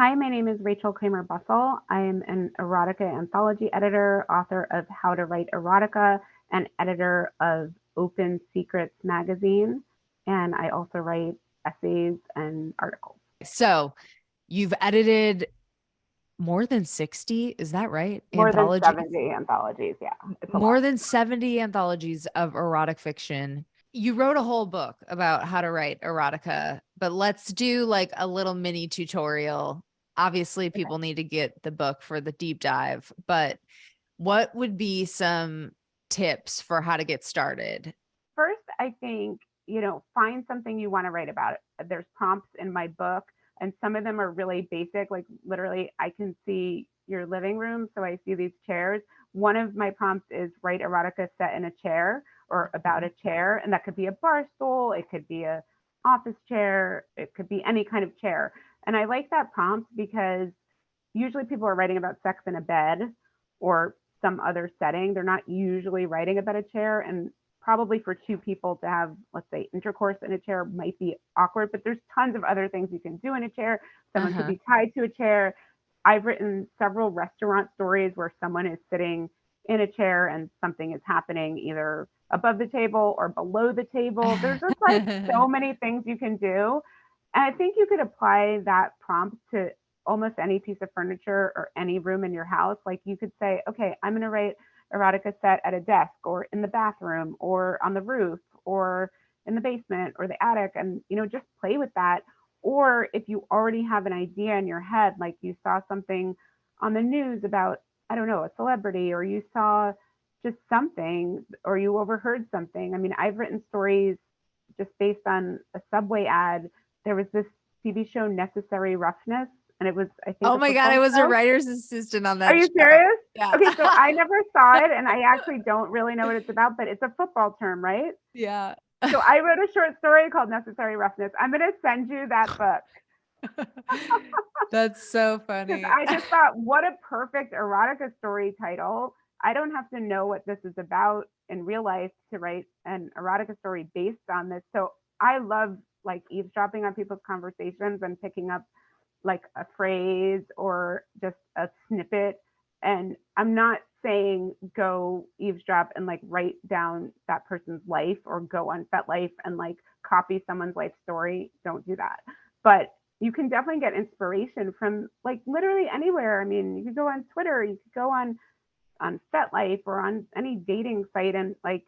Hi, my name is Rachel Kramer Bussell. I am an erotica anthology editor, author of How to Write Erotica, and editor of Open Secrets magazine. And I also write essays and articles. So you've edited more than 60, is that right? More than Anthologies? 70 anthologies. Yeah, it's a More lot. than 70 anthologies of erotic fiction. You wrote a whole book about how to write erotica, but let's do like a little mini tutorial. Obviously, people need to get the book for the deep dive, but what would be some tips for how to get started? First, I think, find something you want to write about. There's prompts in my book, and some of them are really basic. Like, literally, I can see your living room, so I see these chairs. One of my prompts is write erotica set in a chair or about a chair, and that could be a bar stool, it could be a office chair, it could be any kind of chair. And I like that prompt because usually people are writing about sex in a bed or some other setting. They're not usually writing about a chair, and probably for two people to have, let's say, intercourse in a chair might be awkward, but there's tons of other things you can do in a chair. Someone could Uh-huh. be tied to a chair. I've written several restaurant stories where someone is sitting in a chair and something is happening either above the table or below the table. There's just like so many things you can do. And I think you could apply that prompt to almost any piece of furniture or any room in your house. Like you could say, okay, I'm going to write erotica set at a desk or in the bathroom or on the roof or in the basement or the attic, and just play with that. Or if you already have an idea in your head, like you saw something on the news about, I don't know, a celebrity, or you saw just something, or you overheard something. I mean, I've written stories just based on a Subway ad. There was this TV show, Necessary Roughness, and it was, I think, Oh a my God, I football was a show. writer's assistant on Are that you show. serious? Yeah. Okay, so I never saw it, and I actually don't really know what it's about, but it's a football term, right? Yeah. So I wrote a short story called Necessary Roughness. I'm going to send you that book That's so because funny. I just thought, what a perfect erotica story title. I don't have to know what this is about in real life to write an erotica story based on this. So I love like eavesdropping on people's conversations and picking up like a phrase or just a snippet. And I'm not saying go eavesdrop and like write down that person's life or go on FetLife and like copy someone's life story. Don't do that. But you can definitely get inspiration from like literally anywhere. I mean, you could go on Twitter, you could go on FetLife or on any dating site, and like,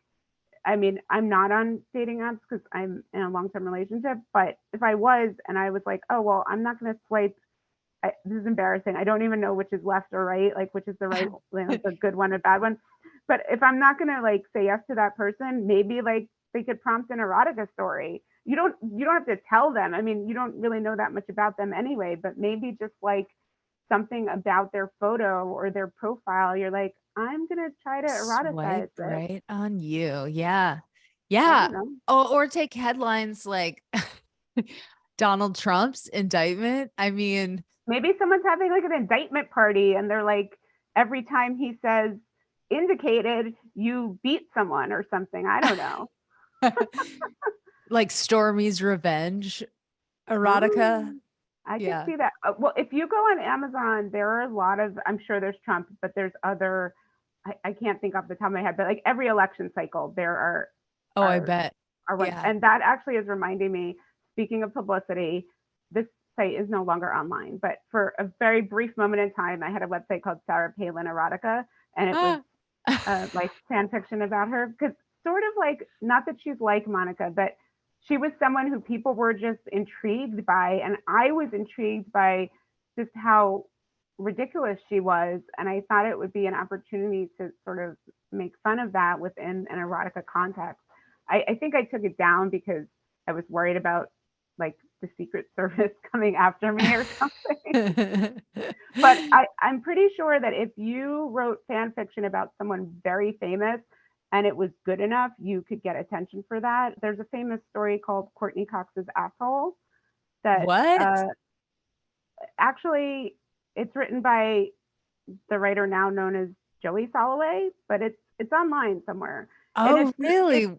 I mean, I'm not on dating apps because I'm in a long term relationship. But if I was and I was like, oh, well, I'm not going to swipe, this is embarrassing. I don't even know which is left or right, like which is the right, the good one or bad one. But if I'm not going to like say yes to that person, maybe like they could prompt an erotica story. You don't have to tell them. I mean, you don't really know that much about them anyway, but maybe just like something about their photo or their profile. You're like, I'm going to try to eroticize Swipe this. right on you. Yeah. I Yeah. don't know. Or take headlines like Donald Trump's indictment. I mean, Maybe someone's having like an indictment party and they're like, every time he says indicated, you beat someone or something. I don't know. like Stormy's Revenge erotica. Oh, I could Yeah. see that. Well, if you go on Amazon, there are a lot of, I'm sure there's Trump, but there's other, I can't think off the top of my head, but like every election cycle, there Oh, I are, bet. are ones. Yeah. And that actually is reminding me, speaking of publicity, this site is no longer online, but for a very brief moment in time, I had a website called Sarah Palin Erotica, and it was Ah. like fan fiction about her, because sort of like, not that she's like Monica, but she was someone who people were just intrigued by, and I was intrigued by just how ridiculous she was, and I thought it would be an opportunity to sort of make fun of that within an erotica context. I think I took it down because I was worried about like the Secret Service coming after me or something. But I'm pretty sure that if you wrote fan fiction about someone very famous and it was good enough, you could get attention for that. There's a famous story called Courtney Cox's Asshole that What? actually, it's written by the writer now known as Joey Soloway, but it's online somewhere. And Oh, it's really?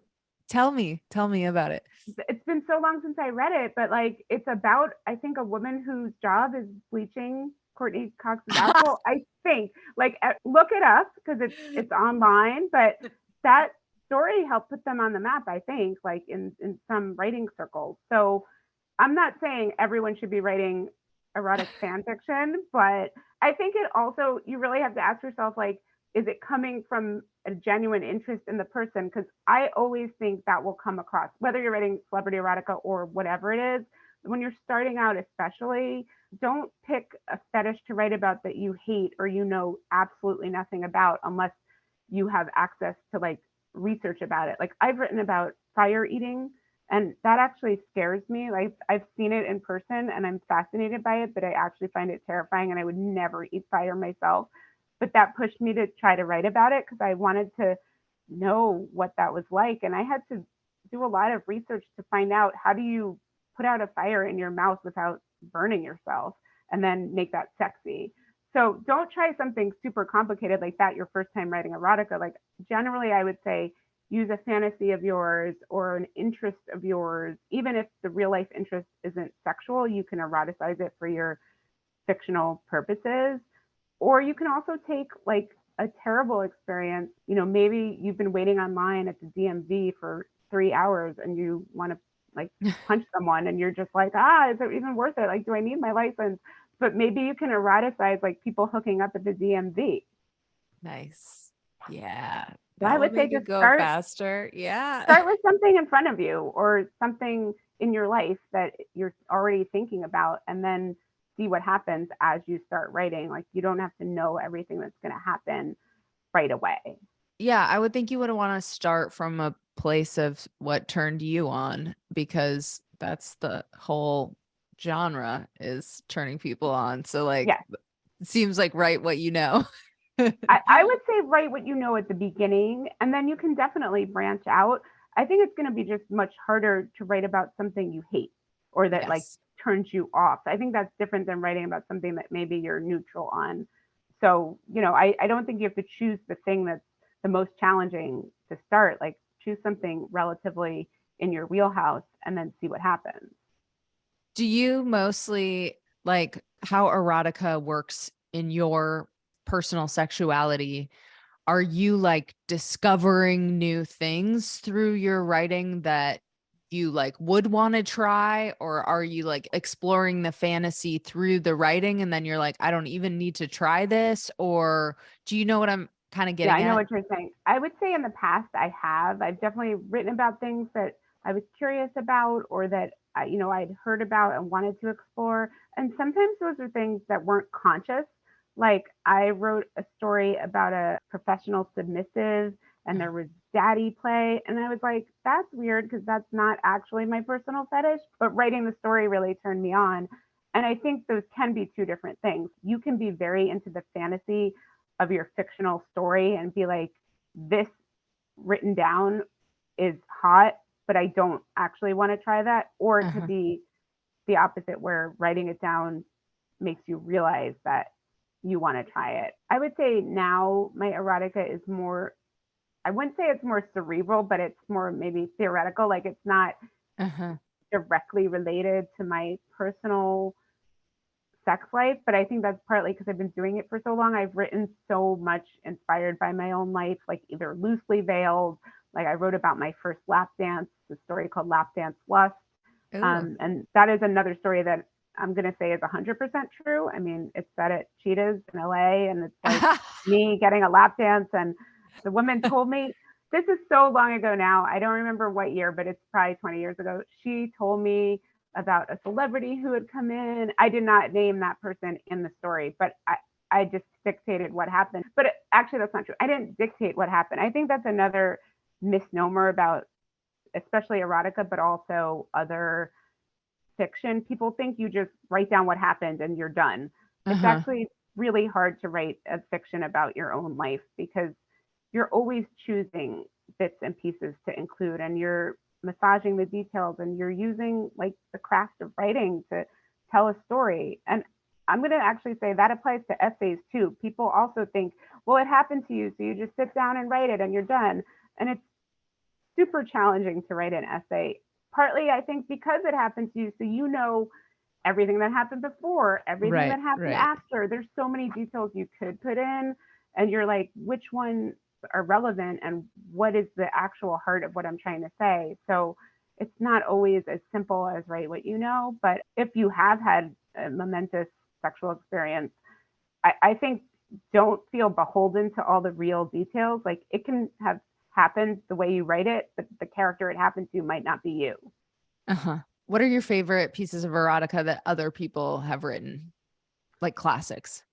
Tell me about it. It's been so long since I read it, but like it's about, I think, a woman whose job is bleaching Courtney Cox's asshole. I think, like, look it up because it's online, but that story helped put them on the map, I think, like in some writing circles. So I'm not saying everyone should be writing erotic fan fiction, but I think it also, you really have to ask yourself, like, is it coming from a genuine interest in the person? Because I always think that will come across, whether you're writing celebrity erotica or whatever it is. When you're starting out, especially, don't pick a fetish to write about that you hate or you know absolutely nothing about unless you have access to like research about it. Like I've written about fire eating and that actually scares me. Like I've seen it in person and I'm fascinated by it, but I actually find it terrifying and I would never eat fire myself. But that pushed me to try to write about it because I wanted to know what that was like. And I had to do a lot of research to find out how do you put out a fire in your mouth without burning yourself and then make that sexy. So don't try something super complicated like that your first time writing erotica. Like generally I would say use a fantasy of yours or an interest of yours. Even if the real life interest isn't sexual, you can eroticize it for your fictional purposes. Or you can also take like a terrible experience. You know, maybe you've been waiting online at the DMV for 3 hours and you want to like punch someone and you're just like, is it even worth it? Like, do I need my license? But maybe you can eroticize like people hooking up at the DMV. Nice. Yeah. So I That will would say make it just go start faster. Yeah. start with something in front of you or something in your life that you're already thinking about and then see what happens as you start writing. Like you don't have to know everything that's going to happen right away. Yeah, I would think you would want to start from a place of what turned you on because that's the whole genre is turning people on. So like Yeah. it seems like write what you know. I would say write what you know at the beginning, and then you can definitely branch out. I think it's going to be just much harder to write about something you hate or that like Yes. turns you off. I think that's different than writing about something that maybe you're neutral on. So, you know, I don't think you have to choose the thing that's the most challenging to start. Like, choose something relatively in your wheelhouse and then see what happens. Do you mostly like how erotica works in your personal sexuality? Are you like discovering new things through your writing that you like would want to try, or are you like exploring the fantasy through the writing and then you're like, I don't even need to try this? Or do you know what I'm kind of Yeah, I getting know at? what you're saying. I would say in the past I have. I've definitely written about things that I was curious about or that I'd heard about and wanted to explore. And sometimes those are things that weren't conscious. Like I wrote a story about a professional submissive and there was daddy play and I was like, that's weird because that's not actually my personal fetish, but writing the story really turned me on. And I think those can be two different things. You can be very into the fantasy of your fictional story and be like, this written down is hot, but I don't actually want to try that. Or it could Uh-huh. be the opposite, where writing it down makes you realize that you want to try it. I would say now my erotica is more, I wouldn't say it's more cerebral, but it's more maybe theoretical. Like it's not Uh-huh. directly related to my personal sex life, but I think that's partly because I've been doing it for so long. I've written so much inspired by my own life, like either loosely veiled, like I wrote about my first lap dance, the story called Lap Dance Lust. Ooh. And that is another story that I'm going to say is 100% true. I mean, it's set at Cheetahs in LA, and it's like me getting a lap dance. And the woman told me, this is so long ago now. I don't remember what year, but it's probably 20 years ago. She told me about a celebrity who had come in. I did not name that person in the story, but I just dictated what happened. But actually, that's not true. I didn't dictate what happened. I think that's another misnomer about, especially erotica, but also other fiction. People think you just write down what happened and you're done. It's Uh-huh. actually really hard to write a fiction about your own life because you're always choosing bits and pieces to include and you're massaging the details and you're using like the craft of writing to tell a story. And I'm going to actually say that applies to essays too. People also think, well, it happened to you, so you just sit down and write it and you're done. And it's super challenging to write an essay. Partly, I think, because it happened to you, so you know everything that happened before, everything Right, that happened right. after. There's so many details you could put in, and you're like, which ones are relevant and what is the actual heart of what I'm trying to say? So it's not always as simple as write what you know, but if you have had a momentous sexual experience, I think don't feel beholden to all the real details. Like it can have happened the way you write it, but the character it happened to might not be you. Uh-huh. What are your favorite pieces of erotica that other people have written? Like classics.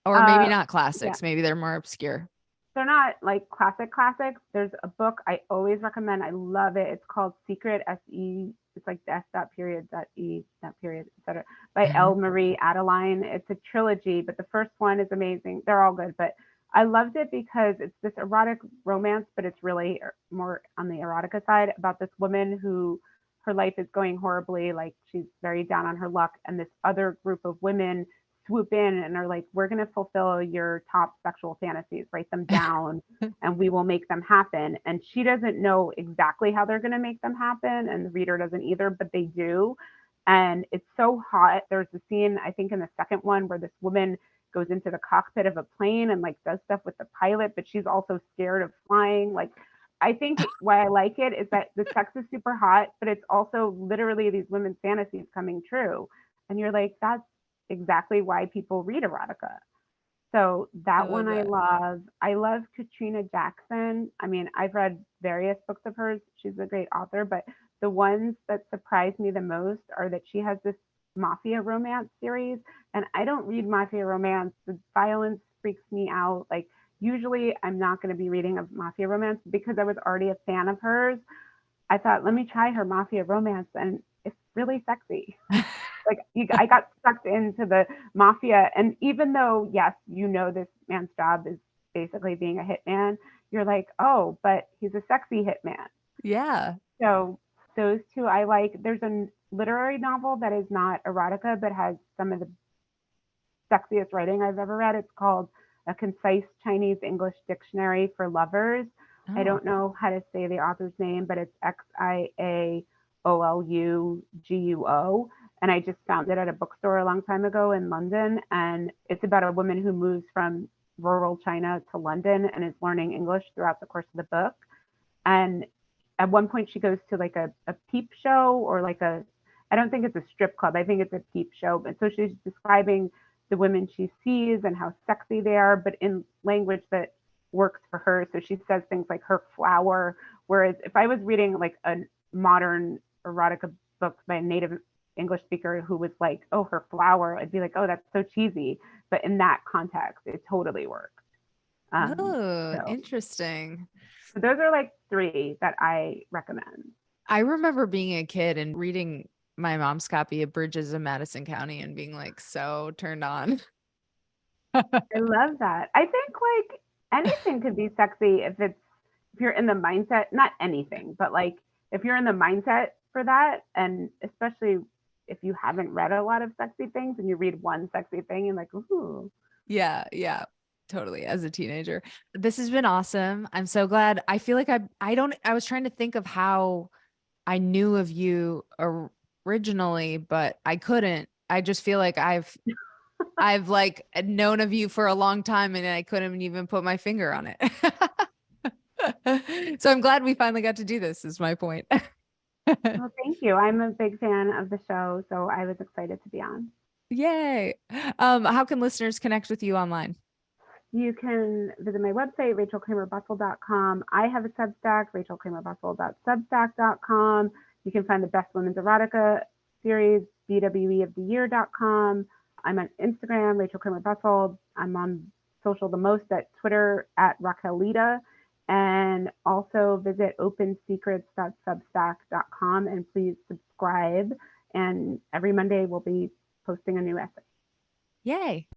Or maybe Uh, not yeah, classics. Maybe they're more obscure. they're not like classics. There's a book I always recommend. I love it. It's called Secret, S-E. It's like S dot period dot E dot period, etc. By Uh-huh. L. Marie Adeline. It's a trilogy, but the first one is amazing. They're all good, but I loved it because it's this erotic romance, but it's really more on the erotica side about this woman who her life is going horribly, like she's very down on her luck, and this other group of women swoop in and are like, we're going to fulfill your top sexual fantasies, write them down, and we will make them happen. And she doesn't know exactly how they're going to make them happen. And the reader doesn't either, but they do. And it's so hot. There's a scene, I think, in the second one where this woman goes into the cockpit of a plane and like does stuff with the pilot, but she's also scared of flying. Like, I think why I like it is that the sex is super hot, but it's also literally these women's fantasies coming true. And you're like, that's exactly why people read erotica. So I that love one I that. love. I love Katrina Jackson. I mean, I've read various books of hers. She's a great author, but the ones that surprise me the most are that she has this mafia romance series. And I don't read mafia romance. The violence freaks me out. Like, usually I'm not going to be reading a mafia romance because I was already a fan of hers. I thought, let me try her mafia romance, and it's really sexy. Like I got sucked into the mafia, and even though yes, you know this man's job is basically being a hitman, you're like, oh, but he's a sexy hitman. Yeah. So those two I like. There's a literary novel that is not erotica but has some of the sexiest writing I've ever read. It's called A Concise Chinese English Dictionary for Lovers. I Oh. don't know how to say the author's name, but it's Xiaoluguo. And I just found it at a bookstore a long time ago in London. And it's about a woman who moves from rural China to London and is learning English throughout the course of the book. And at one point, she goes to like a peep show or like I don't think it's a strip club. I think it's a peep show. And so she's describing the women she sees and how sexy they are, but in language that works for her. So she says things like her flower. Whereas if I was reading like a modern erotica book by a native English speaker who was like, oh, her flower, I'd be like, oh, that's so cheesy. But in that context, it totally works. Oh, So interesting. those are like three that I recommend. I remember being a kid and reading my mom's copy of Bridges of Madison County and being like so turned on. I love that. I think like anything could be sexy if you're in the mindset, not anything, but like if you're in the mindset for that, and especially if you haven't read a lot of sexy things and you read one sexy thing and like, ooh. Yeah, yeah. Totally. As a teenager. This has been awesome. I'm so glad. I feel like I was trying to think of how I knew of you originally, but I couldn't. I just feel like I've like known of you for a long time and I couldn't even put my finger on it. So I'm glad we finally got to do this, is my point. Well, thank you. I'm a big fan of the show, so I was excited to be on. Yay. How can listeners connect with you online? You can visit my website, rachelkramerbustle.com. I have a Substack, rachelkramerbustle.substack.com. You can find the Best Women's Erotica series, bweoftheyear.com. I'm on Instagram, Rachel Kramer Bustle. I'm on social the most at Twitter at Raquelita. And also visit opensecrets.substack.com and please subscribe. And every Monday we'll be posting a new essay. Yay.